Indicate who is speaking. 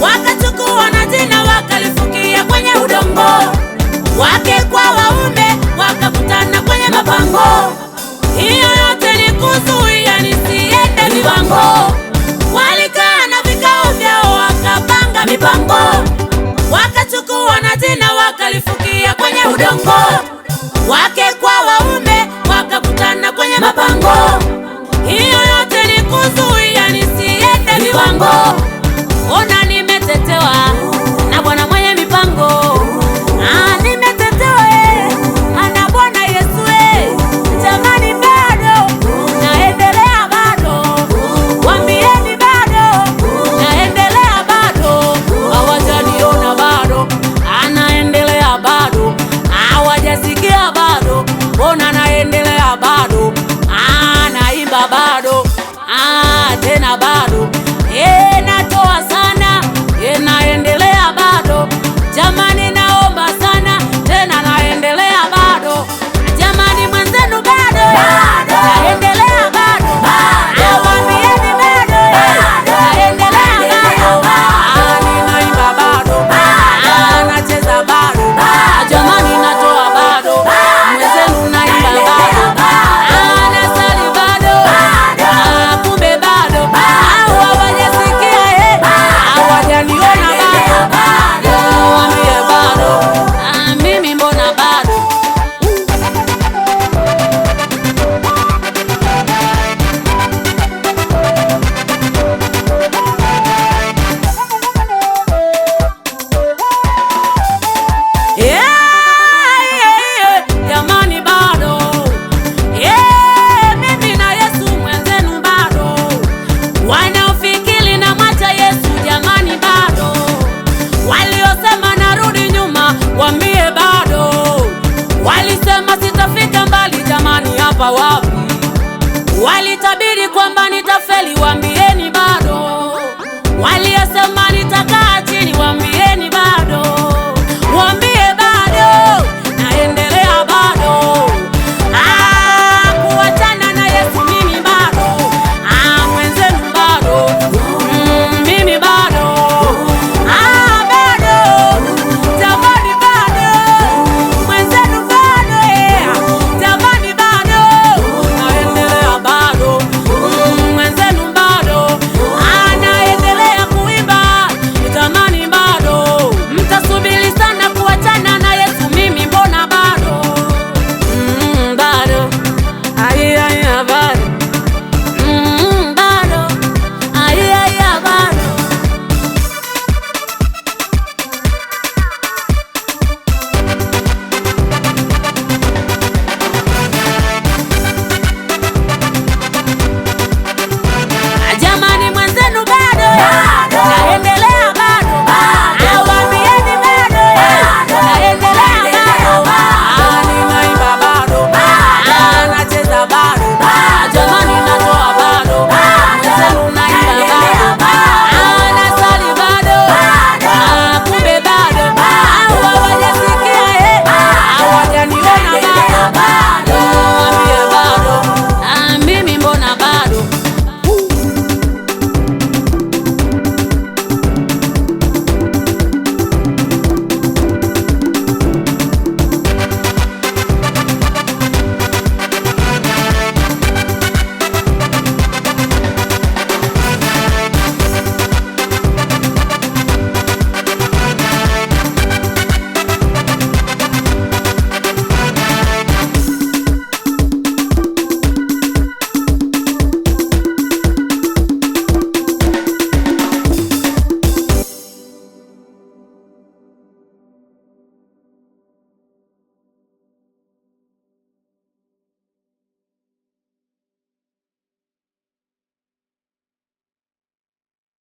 Speaker 1: Wakachukua na jina wakalifukia kwenye udongo, wake kwa waume wakakutana kwenye mapango. Hiyo yote ni kuzuia nisiende viwango. Walikaa na vikao vyao wakapanga mipango, wakachukua na jina wakalifukia kwenye udongo, wake kwa waume wakakutana kwenye mapango. Hiyo yote ni kuzuia nisiende viwango. Ona nimetetewa na Bwana mwenye mipango. Nimetetewa na Bwana Yesu. Jamani bado naendelea, bado waambieni, bado naendelea, bado hawajaniona, bado anaendelea, bado hawajasikia, bado ona naendelea, bado naimba, bado tena bado natoa sana, naendelea bado. Jamani naomba sana, tena naendelea bado. Jamani mwenzenu bado naendelea bado. Awambieni bado naendelea bado. Ninaimba bado, nacheza bado. Jamani natoa bado, mwenzenu naimba bado. Nasali bado, kumbe bado hawajaniona bado. Waambie bado, mimi mbona bado. Jamani bado, mimi na Yesu mwenzenu bado. Wanaofikiri na mwacha Yesu, jamani bado. Waliosema narudi nyuma, waambie bado. Walisema sitafika mbali, jamani hapa wapi? Walitabiri kwamba nitafeli, waambieni bado. Waliosema